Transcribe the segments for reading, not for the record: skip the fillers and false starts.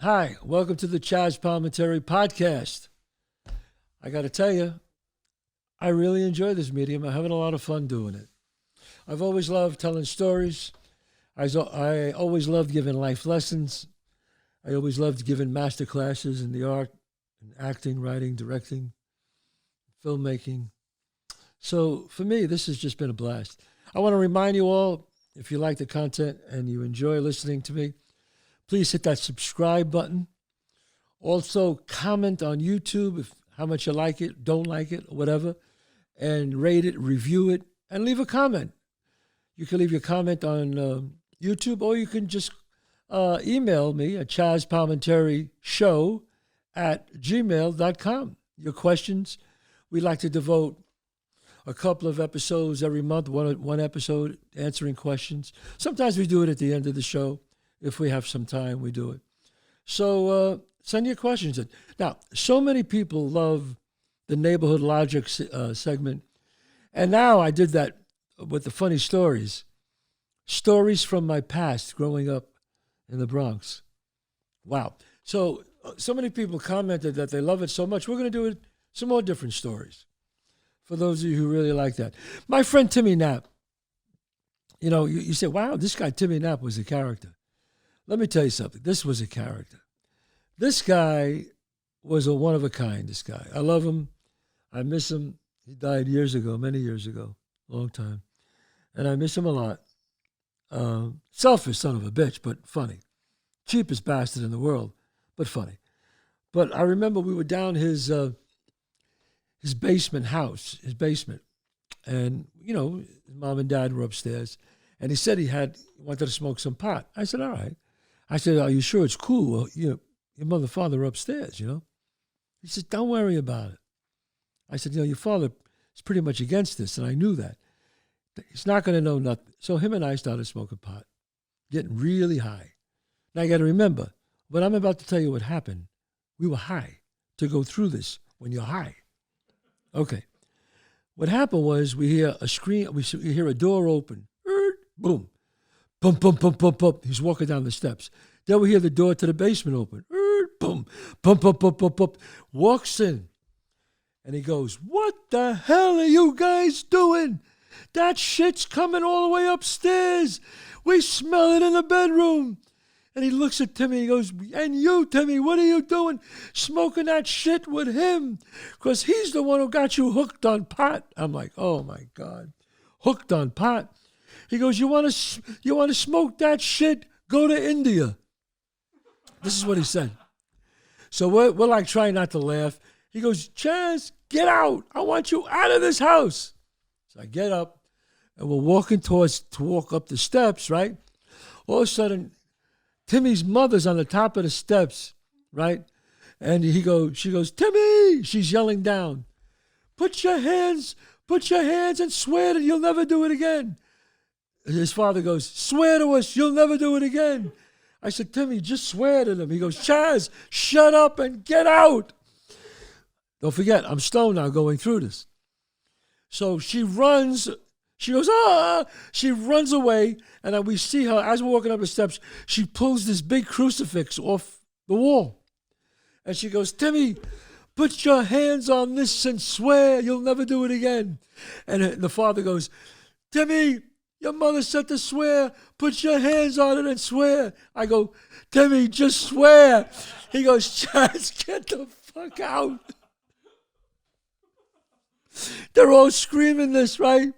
Hi, welcome to the Chazz Palminteri podcast. I got to tell you, I really enjoy this medium. I'm having a lot of fun doing it. I've always loved telling stories. I always loved giving life lessons. I always loved giving master classes in the art, in acting, writing, directing, filmmaking. So for me, this has just been a blast. I want to remind you all, if you like the content and you enjoy listening to me, please hit that subscribe button. Also, comment on YouTube if how much you like it, don't like it, or whatever, and rate it, review it, and leave a comment. You can leave your comment on YouTube, or you can just email me at chazzpalminterishow@gmail.com. Your questions. We like to devote a couple of episodes every month, one episode answering questions. Sometimes we do it at the end of the show. If we have some time, we do it. So send your questions in. Now, so many people love the Neighborhood Logic segment. And now I did that with the funny stories. Stories from my past growing up in the Bronx. Wow. So many people commented that they love it so much. We're going to do it, some more different stories for those of you who really like that. My friend Timmy Knapp. You know, you say, wow, this guy Timmy Knapp was a character. Let me tell you something. This was a character. This guy was a one of a kind, this guy. I love him. I miss him. He died years ago, many years ago, long time. And I miss him a lot. Selfish son of a bitch, but funny. Cheapest bastard in the world, but funny. But I remember we were down his basement house, his basement. And, you know, his mom and dad were upstairs. And he said he wanted to smoke some pot. I said, all right. I said, are you sure it's cool? Well, your mother and father are upstairs, you know? He said, don't worry about it. I said, your father is pretty much against this, and I knew that. He's not going to know nothing. So him and I started smoking pot, getting really high. Now, you got to remember, when I'm about to tell you what happened, we were high to go through this when you're high. Okay. What happened was we hear a door open. Boom. Boom, boom, boom, boom, boom. He's walking down the steps. Then we hear the door to the basement open. Boom, boom, boom, boom, boom, boom. Walks in. And he goes, what the hell are you guys doing? That shit's coming all the way upstairs. We smell it in the bedroom. And he looks at Timmy. He goes, and you, Timmy, what are you doing? Smoking that shit with him. Because he's the one who got you hooked on pot. I'm like, oh, my God. Hooked on pot. He goes, you want to smoke that shit? Go to India. This is what he said. So we're like trying not to laugh. He goes, Chazz, get out. I want you out of this house. So I get up, and we're walking to walk up the steps, right? All of a sudden, Timmy's mother's on the top of the steps, right? And she goes, Timmy! She's yelling down, put your hands and swear that you'll never do it again. His father goes, swear to us, you'll never do it again. I said, Timmy, just swear to them. He goes, Chazz, shut up and get out. Don't forget, I'm stoned now going through this. So she runs, she goes, she runs away, and we see her, as we're walking up the steps, she pulls this big crucifix off the wall. And she goes, Timmy, put your hands on this and swear you'll never do it again. And the father goes, Timmy, your mother said to swear. Put your hands on it and swear. I go, Timmy, just swear. He goes, Chazz, get the fuck out. They're all screaming this, right?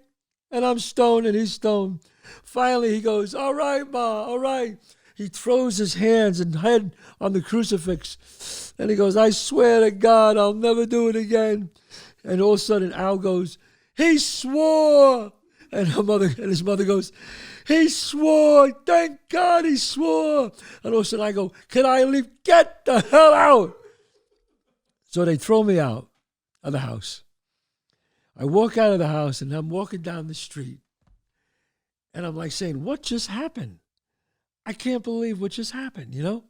And I'm stoned and he's stoned. Finally, he goes, all right, Ma, all right. He throws his hands and head on the crucifix. And he goes, I swear to God, I'll never do it again. And all of a sudden, Al goes, he swore. And his mother goes, he swore. Thank God he swore. And all of a sudden I go, can I leave? Get the hell out. So they throw me out of the house. I walk out of the house and I'm walking down the street. And I'm like saying, what just happened? I can't believe what just happened, you know?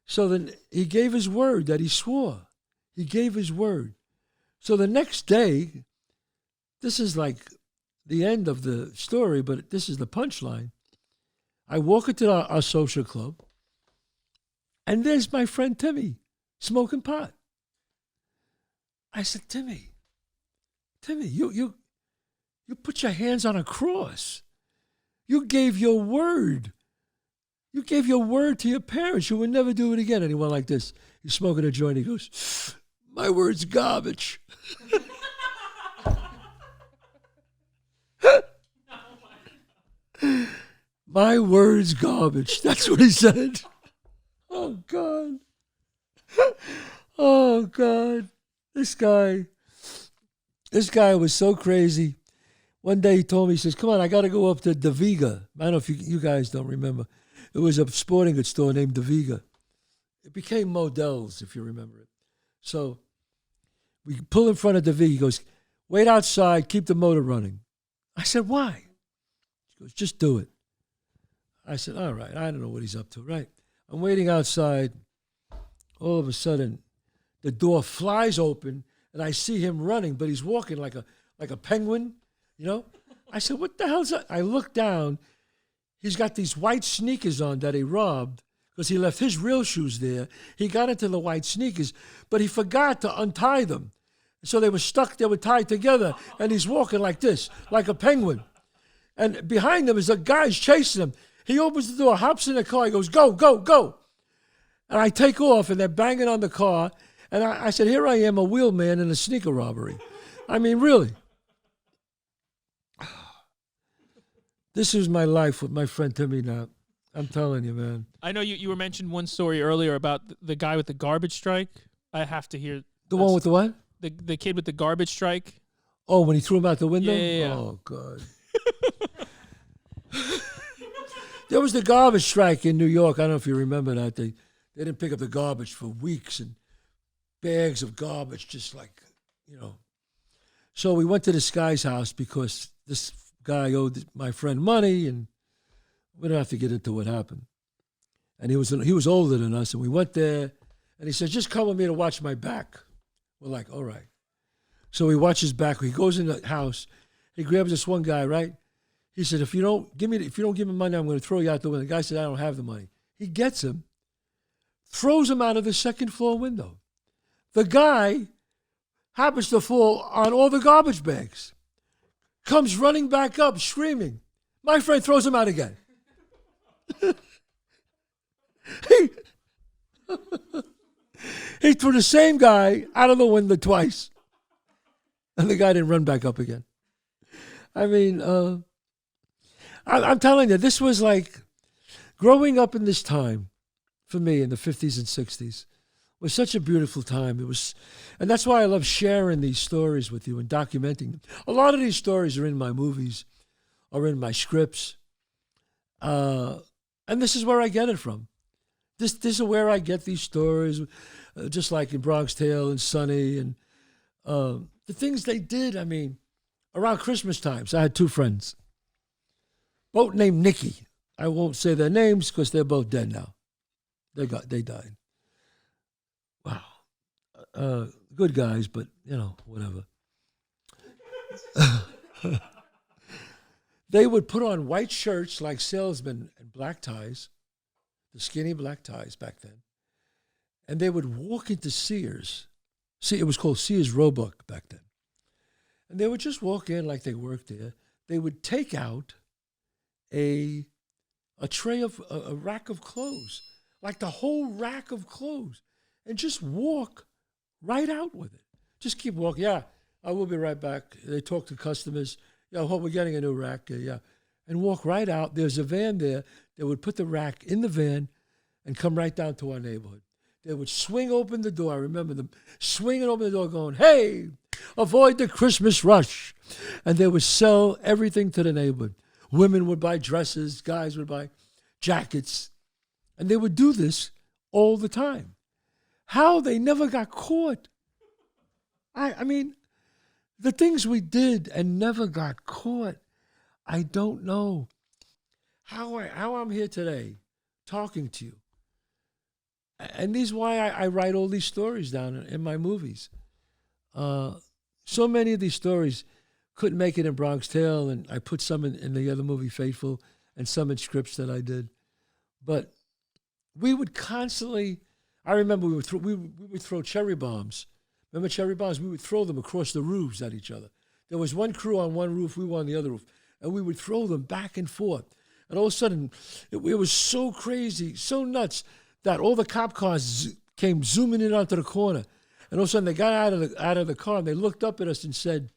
So then he gave his word that he swore. He gave his word. So the next day, this is like the end of the story, but this is the punchline. I walk into our social club, And there's my friend Timmy smoking pot. I said, Timmy, you put your hands on a cross. You gave your word. You gave your word to your parents. You would never do it again. And he went like this. He's smoking a joint. He goes, my word's garbage. My word's garbage. That's what he said. Oh, God. Oh, God. This guy was so crazy. One day he told me, he says, come on, I got to go up to Daviga. I don't know if you guys don't remember. It was a sporting goods store named Daviga. It became Modell's, if you remember it. So we pull in front of Daviga. He goes, wait outside, keep the motor running. I said, why? He goes, just do it. I said, all right, I don't know what he's up to, right? I'm waiting outside. All of a sudden, the door flies open, and I see him running, but he's walking like a penguin, you know? I said, what the hell's that? I look down. He's got these white sneakers on that he robbed because he left his real shoes there. He got into the white sneakers, but he forgot to untie them. So they were stuck, they were tied together, and he's walking like this, like a penguin. And behind him is a guy's chasing him. He opens the door, hops in the car, he goes, go, go, go. And I take off, and they're banging on the car. And I said, here I am, a wheelman in a sneaker robbery. I mean, really. This is my life with my friend Timmy now. I'm telling you, man. I know you were mentioned one story earlier about the guy with the garbage strike. I have to hear. The one with the what? The kid with the garbage strike. Oh, when he threw him out the window? Yeah. Oh, God. There was the garbage strike in New York. I don't know if you remember that. They didn't pick up the garbage for weeks, and bags of garbage, just like, you know. So we went to this guy's house because this guy owed my friend money, and we don't have to get into what happened. And he was older than us, and we went there, and he said, just come with me to watch my back. We're like, all right. So he watches back. He goes in the house. He grabs this one guy, right? He said, if you don't give me money, I'm going to throw you out the window. The guy said, I don't have the money. He gets him, throws him out of the second floor window. The guy happens to fall on all the garbage bags, comes running back up, screaming. My friend throws him out again. He threw the same guy out of the window twice, and the guy didn't run back up again. I mean, I'm telling you, this was like growing up in this time for me in the 50s and 60s. Was such a beautiful time. It was, and that's why I love sharing these stories with you and documenting them. A lot of these stories are in my movies, or in my scripts, and this is where I get it from. This is where I get these stories, just like in Bronx Tale and Sonny, and the things they did. I mean, around Christmas times, I had two friends, both named Nicky. I won't say their names because they're both dead now. They died. Wow. Good guys, but, you know, whatever. They would put on white shirts like salesmen and black ties, the skinny black ties back then, and they would walk into Sears. See, it was called Sears Roebuck back then. And they would just walk in like they worked there. They would take out a tray of, a rack of clothes, like the whole rack of clothes, and just walk right out with it. Just keep walking. Yeah, I will be right back. They talk to customers. Yeah, well, we're getting a new rack. Yeah. And walk right out. There's a van there. They would put the rack in the van and come right down to our neighborhood. They would swing open the door. I remember them swinging open the door going, hey, avoid the Christmas rush. And they would sell everything to the neighborhood. Women would buy dresses. Guys would buy jackets. And they would do this all the time. How they never got caught. I mean, the things we did and never got caught, I don't know. How I'm here today talking to you. And this is why I write all these stories down in my movies. So many of these stories couldn't make it in Bronx Tale, and I put some in the other movie, Faithful, and some in scripts that I did. But we would constantly, I remember we would throw cherry bombs. Remember cherry bombs? We would throw them across the roofs at each other. There was one crew on one roof, we were on the other roof, and we would throw them back and forth. And all of a sudden, it was so crazy, so nuts, that all the cop cars came zooming in onto the corner. And all of a sudden, they got out of the car, and they looked up at us and said,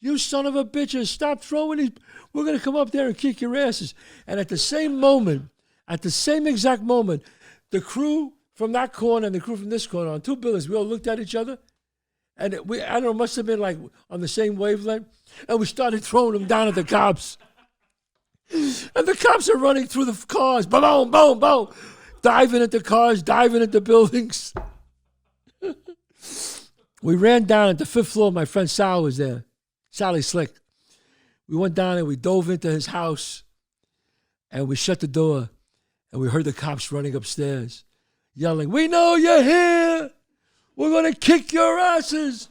"You son of a bitches, stop throwing these. We're going to come up there and kick your asses." And at the same exact moment, the crew from that corner and the crew from this corner on two buildings, we all looked at each other. And I don't know, must have been like on the same wavelength. And we started throwing them down at the cops. And the cops are running through the cars, boom, boom, boom, diving at the cars, diving at the buildings. We ran down at the 5th floor. My friend Sal was there, Sally Slick. We went down and we dove into his house, and we shut the door, and we heard the cops running upstairs, yelling, "We know you're here. We're going to kick your asses."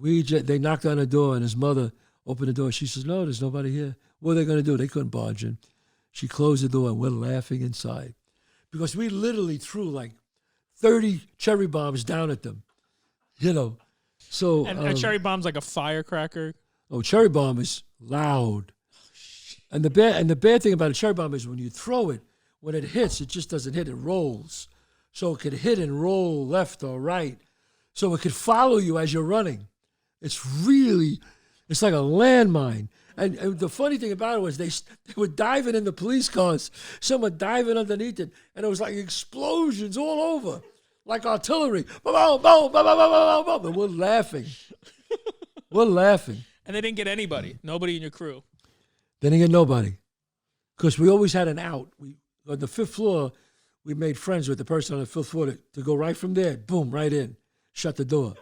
They knocked on the door, and his mother opened the door. She says, "No, there's nobody here." What are they going to do? They couldn't barge in. She closed the door, and we're laughing inside because we literally threw like 30 cherry bombs down at them, you know. So And a cherry bomb's like a firecracker. Oh, cherry bomb is loud. And the bad thing about a cherry bomb is when you throw it, when it hits, it just doesn't hit, it rolls. So it could hit and roll left or right. So it could follow you as you're running. It's like a landmine. And the funny thing about it was they were diving in the police cars. Some were diving underneath it. And it was like explosions all over, like artillery. Boom, boom, boom, boom, boom, boom, boom. And we're laughing. We're laughing. And they didn't get anybody. Nobody in your crew. They didn't get nobody. Because we always had an out. On the 5th floor, we made friends with the person on the 5th floor to go right from there, boom, right in, shut the door.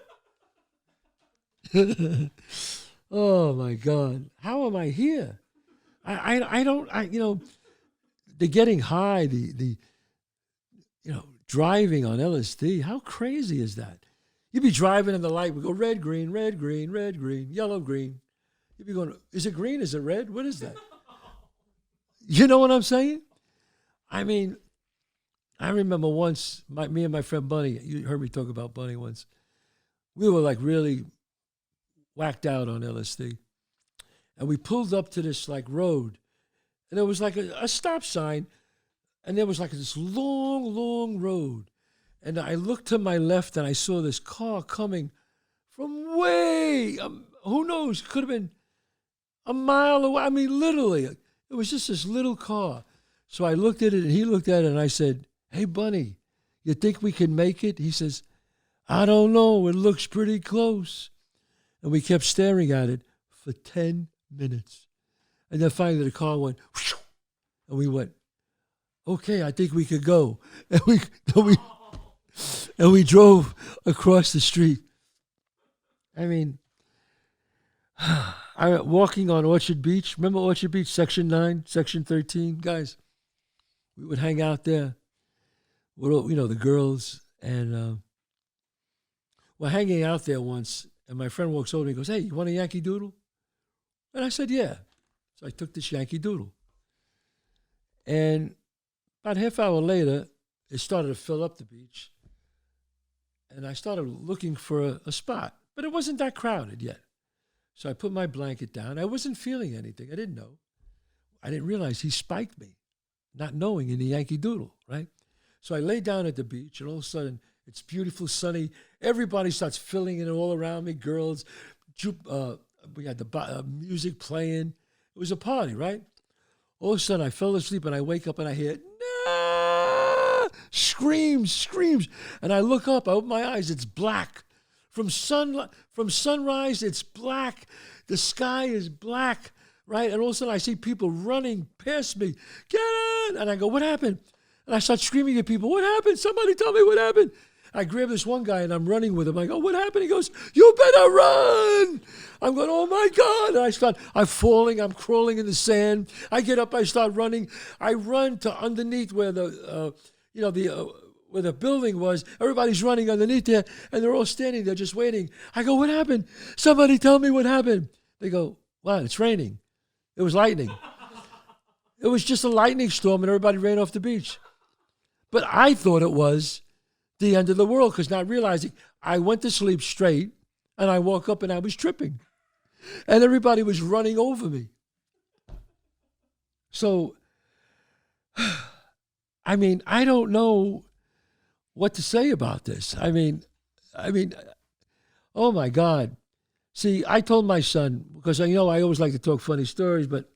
Oh my God, how am I here? The getting high, the driving on LSD, how crazy is that? You'd be driving and the light would go red, green, red, green, red, green, yellow, green. You'd be going, is it green? Is it red? What is that? You know what I'm saying? I mean, I remember once, me and my friend Bunny, you heard me talk about Bunny once, we were like really whacked out on LSD. And we pulled up to this like road, and there was like a stop sign, and there was like this long, long road. And I looked to my left and I saw this car coming from way, who knows, could have been a mile away. I mean, literally, it was just this little car. So I looked at it and he looked at it and I said, "Hey, Bunny, you think we can make it?" He says, "I don't know. It looks pretty close." And we kept staring at it for 10 minutes. And then finally the car went, whoosh, and we went, "Okay, I think we could go." And we drove across the street. I mean, walking on Orchard Beach. Remember Orchard Beach, Section 9, Section 13? Guys, we would hang out there with all, the girls. And we're hanging out there once, and my friend walks over and he goes, "Hey, you want a Yankee Doodle?" And I said, "Yeah." So I took this Yankee Doodle. And about a half hour later, it started to fill up the beach. And I started looking for a spot, but it wasn't that crowded yet. So I put my blanket down. I wasn't feeling anything. I didn't know. I didn't realize he spiked me, not knowing in the Yankee Doodle, right? So I lay down at the beach, and all of a sudden, it's beautiful, sunny. Everybody starts filling in all around me, girls. We had the music playing. It was a party, right? All of a sudden, I fell asleep, and I wake up, and I hear, "No!" Screams. And I look up, I open my eyes, it's black. From sunrise, it's black. The sky is black, right? And all of a sudden, I see people running past me. "Get in!" And I go, "What happened?" And I start screaming at people, "What happened? Somebody tell me what happened." I grab this one guy, and I'm running with him. I go, "What happened?" He goes, "You better run." I'm going, "Oh, my God." And I'm falling. I'm crawling in the sand. I get up. I start running. I run to underneath where where the building was. Everybody's running underneath there, and they're all standing there just waiting. I go, "What happened? Somebody tell me what happened." They go, "Wow, it's raining." It was lightning. It was just a lightning storm, and everybody ran off the beach. But I thought it was the end of the world because not realizing I went to sleep straight and I woke up and I was tripping. And everybody was running over me. So, I mean, I don't know what to say about this. I mean, oh my God. See, I told my son, because I always like to talk funny stories, but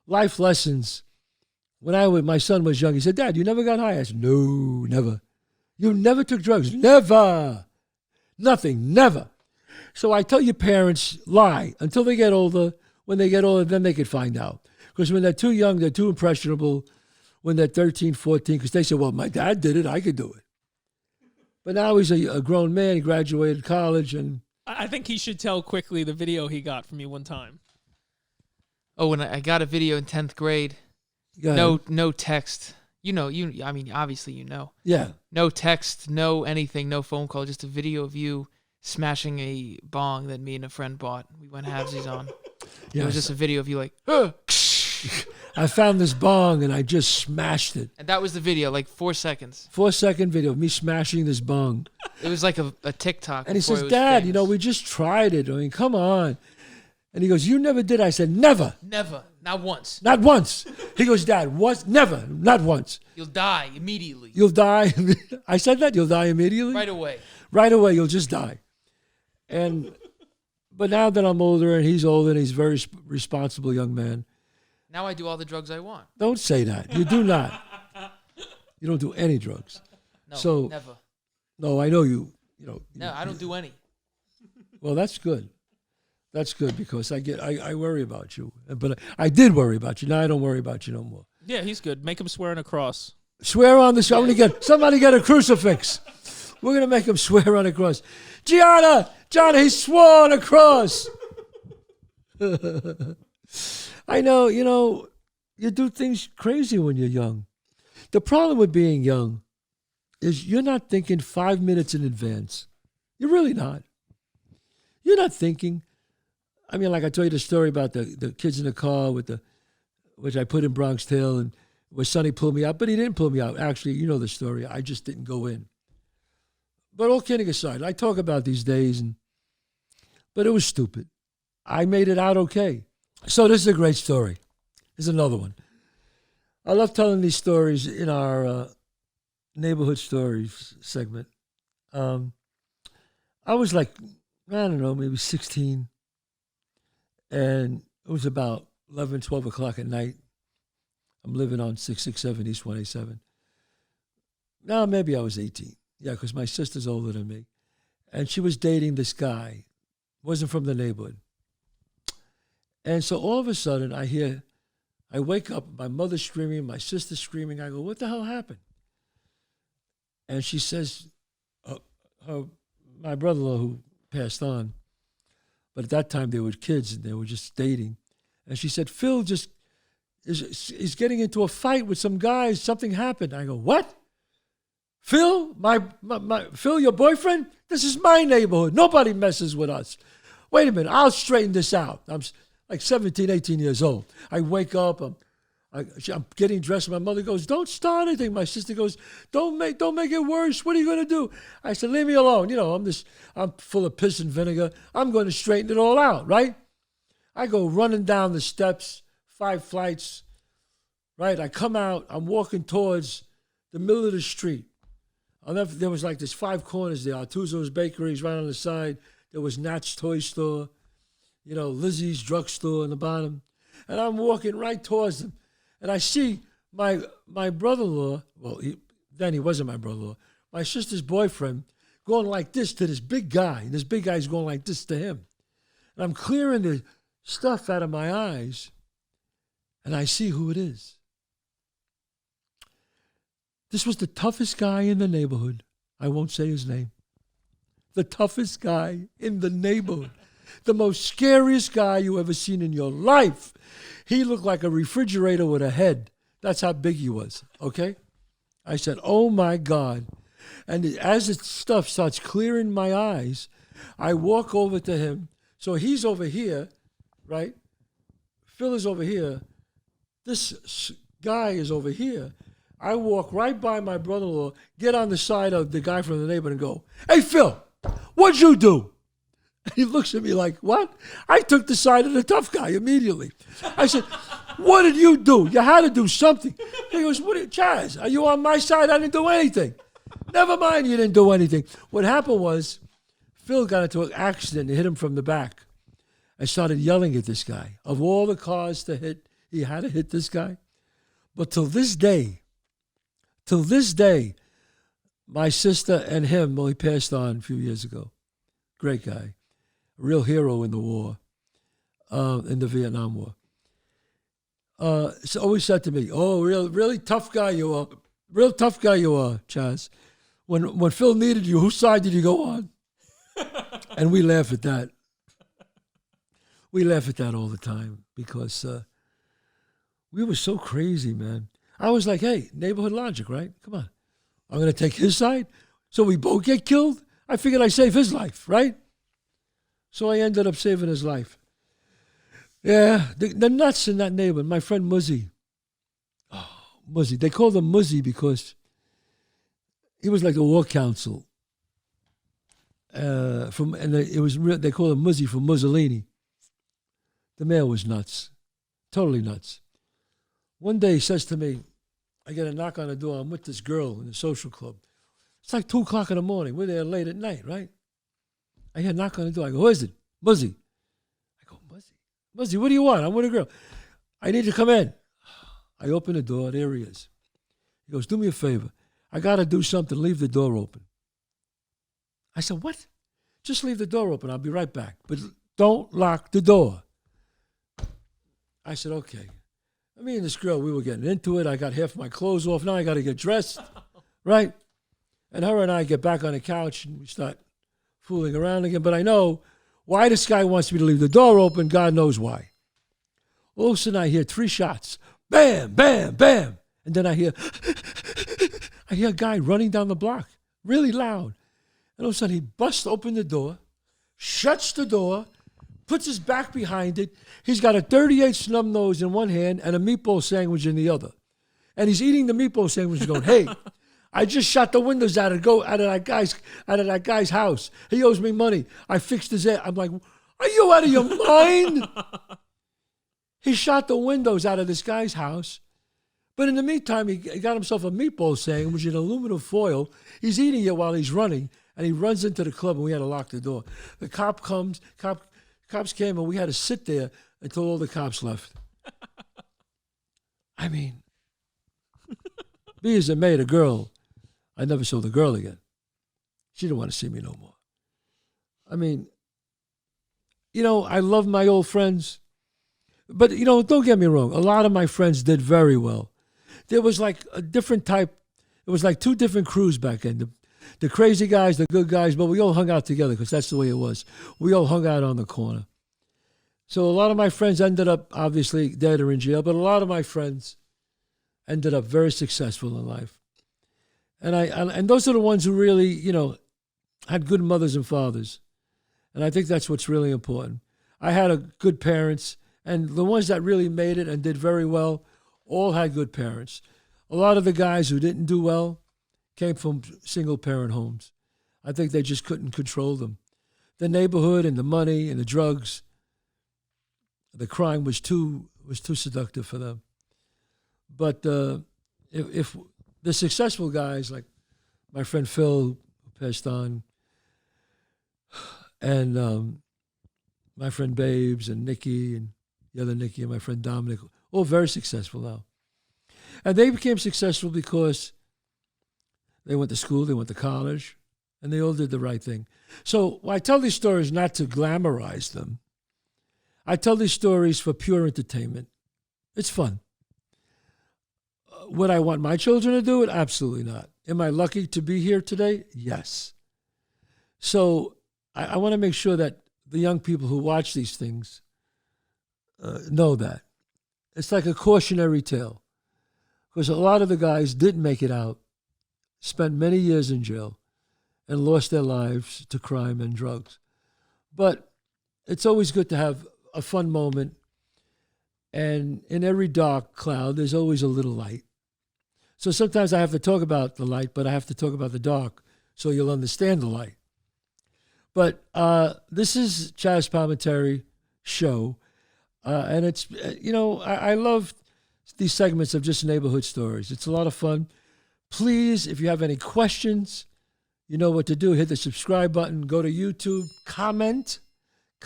life lessons. When my son was young, he said, "Dad, you never got high?" I said, "No, never." "You never took drugs?" "Never. Nothing, never." So I tell your parents, lie until they get older. When they get older, then they can find out. Because when they're too young, they're too impressionable. When they're 13, 14, because they say, "Well, my dad did it, I could do it." But now he's a grown man. He graduated college. And I think he should tell quickly the video he got from you one time. Oh, when I got a video in 10th grade. No text. I mean, obviously you know. Yeah. No text, no anything, no phone call, just a video of you smashing a bong that me and a friend bought. We went halvesies on. Yes. It was just a video of you like, I found this bong and I just smashed it. And that was the video, like 4 seconds. 4-second video of me smashing this bong. It was like a TikTok. And he says, "Dad, famous. we just tried it. I mean, come on." And he goes, "You never did." I said, "Never. Never. Not once. Not once." He goes, "Dad, what? Never. Not once. You'll die immediately." You'll die. I said that? You'll die immediately? Right away. Right away, you'll just die. But now that I'm older and he's older and he's a very responsible young man. Now I do all the drugs I want. Don't say that. You do not. You don't do any drugs. No, never. No, I know you. No, I don't do any. Well, that's good. That's good because I worry about you. But I did worry about you. Now I don't worry about you no more. Yeah, he's good. Make him swear on a cross. Swear on the show. Somebody get a crucifix. We're going to make him swear on a cross. Gianna, he swore on a cross. I know, you do things crazy when you're young. The problem with being young is you're not thinking 5 minutes in advance. You're really not. You're not thinking. I mean, like I told you the story about the kids in the car which I put in Bronx Tale, and where Sonny pulled me out, but he didn't pull me out. Actually, you know the story. I just didn't go in. But all kidding aside, I talk about these days, but it was stupid. I made it out okay. So this is a great story. Here's another one. I love telling these stories in our neighborhood stories segment. I was like, I don't know, maybe 16. And it was about 11, 12 o'clock at night. I'm living on 667 East 187. Now, maybe I was 18. Yeah, because my sister's older than me. And she was dating this guy. Wasn't from the neighborhood. And so all of a sudden, I wake up, my mother's screaming, my sister's screaming. I go, "What the hell happened?" And she says, my brother-in-law who passed on, but at that time they were kids and they were just dating. And she said, "Phil just is getting into a fight with some guys. Something happened." I go, "What? Phil, my Phil, your boyfriend? This is my neighborhood. Nobody messes with us. Wait a minute, I'll straighten this out." I'm like 17, 18 years old. I wake up, I'm getting dressed. My mother goes, "Don't start anything." My sister goes, don't make it worse. What are you going to do?" I said, "Leave me alone. I'm full of piss and vinegar. I'm going to straighten it all out, right?" I go running down the steps, 5 flights, right? I come out, I'm walking towards the middle of the street. There was like this 5 corners there. Artuzo's Bakeries right on the side. There was Nat's Toy Store, Lizzie's Drugstore on the bottom. And I'm walking right towards them. And I see my brother-in-law, well, then he wasn't my brother-in-law, my sister's boyfriend, going like this to this big guy. And this big guy's going like this to him. And I'm clearing the stuff out of my eyes. And I see who it is. This was the toughest guy in the neighborhood. I won't say his name. The toughest guy in the neighborhood. The most scariest guy you ever seen in your life. He looked like a refrigerator with a head. That's how big he was, okay? I said, "Oh, my God." And as the stuff starts clearing my eyes, I walk over to him. So he's over here, right? Phil is over here. This guy is over here. I walk right by my brother-in-law, get on the side of the guy from the neighborhood and go, "Hey, Phil, what'd you do?" He looks at me like, "What?" I took the side of the tough guy immediately. I said, "What did you do? You had to do something." He goes, "Chazz, are you on my side? I didn't do anything." "Never mind, you didn't do anything." What happened was, Phil got into an accident and hit him from the back. I started yelling at this guy. Of all the cars to hit, he had to hit this guy. But till this day, my sister and him, well, he passed on a few years ago. Great guy. A real hero in the war, in the Vietnam War. So always said to me, "Oh, really tough guy you are. Real tough guy you are, Chazz. When Phil needed you, whose side did you go on?" And we laugh at that. We laugh at that all the time because we were so crazy, man. I was like, "Hey, neighborhood logic, right? Come on. I'm going to take his side so we both get killed? I figured I'd save his life, right?" So I ended up saving his life. Yeah, the nuts in that neighborhood. My friend Muzzy. Oh, Muzzy. They called him Muzzy because he was like the war council. They called him Muzzy from Mussolini. The man was nuts, totally nuts. One day he says to me, I get a knock on the door. I'm with this girl in the social club. It's like 2 o'clock in the morning. We're there late at night, right? I hear a knock on the door. I go, "Who is it?" "Muzzy." I go, "Muzzy? Muzzy, what do you want?" "I'm with a girl." "I need to come in." I open the door. There he is. He goes, "Do me a favor. I got to do something. Leave the door open." I said, "What?" "Just leave the door open. I'll be right back. But don't lock the door." I said, "Okay." Me and this girl, we were getting into it. I got half my clothes off. Now I got to get dressed, right? And her and I get back on the couch and we start fooling around again. But I know why this guy wants me to leave the door open. God knows why. All of a sudden I hear 3 shots. Bam, bam, bam. And then I hear a guy running down the block, really loud. And all of a sudden he busts open the door, shuts the door, puts his back behind it. He's got a 38 snub nose in one hand and a meatball sandwich in the other. And he's eating the meatball sandwich and going, "Hey, I just shot the windows out of that guy's house. He owes me money. I fixed his ass." I'm like, "Are you out of your mind?" He shot the windows out of this guy's house. But in the meantime, he got himself a meatball sandwich in aluminum foil. He's eating it while he's running. And he runs into the club and we had to lock the door. The cops came and we had to sit there until all the cops left. I mean, be as it may, the girl, I never saw the girl again. She didn't want to see me no more. I mean, I love my old friends. But, don't get me wrong. A lot of my friends did very well. There was like a different type. It was like 2 different crews back then. The crazy guys, the good guys, but we all hung out together because that's the way it was. We all hung out on the corner. So a lot of my friends ended up, obviously, dead or in jail, but a lot of my friends ended up very successful in life. And those are the ones who really, had good mothers and fathers. And I think that's what's really important. I had good parents, and the ones that really made it and did very well all had good parents. A lot of the guys who didn't do well came from single-parent homes. I think they just couldn't control them. The neighborhood and the money and the drugs, the crime was too seductive for them. But if the successful guys, like my friend Phil, who passed on, and my friend Babes and Nikki and the other Nikki and my friend Dominic, all very successful now. And they became successful because they went to school, they went to college, and they all did the right thing. So I tell these stories not to glamorize them. I tell these stories for pure entertainment. It's fun. Would I want my children to do it? Absolutely not. Am I lucky to be here today? Yes. So I want to make sure that the young people who watch these things know that. It's like a cautionary tale. Because a lot of the guys didn't make it out, spent many years in jail, and lost their lives to crime and drugs. But it's always good to have a fun moment. And in every dark cloud, there's always a little light. So sometimes I have to talk about the light, but I have to talk about the dark so you'll understand the light. But this is Chazz Palminteri show. And it's, I love these segments of just neighborhood stories. It's a lot of fun. Please, if you have any questions, you know what to do. Hit the subscribe button. Go to YouTube. Comment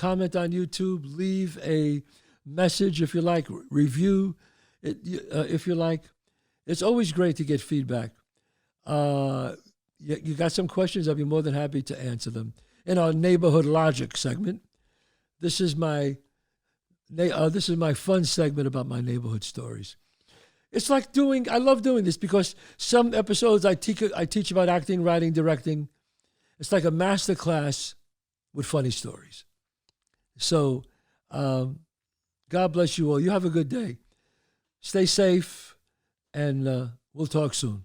on YouTube. Leave a message if you like. Review it if you like. It's always great to get feedback. You got some questions? I'll be more than happy to answer them. In our Neighborhood Logic segment, this is my fun segment about my neighborhood stories. It's like I love doing this because some episodes I teach about acting, writing, directing. It's like a master class with funny stories. So, God bless you all. You have a good day. Stay safe, and we'll talk soon.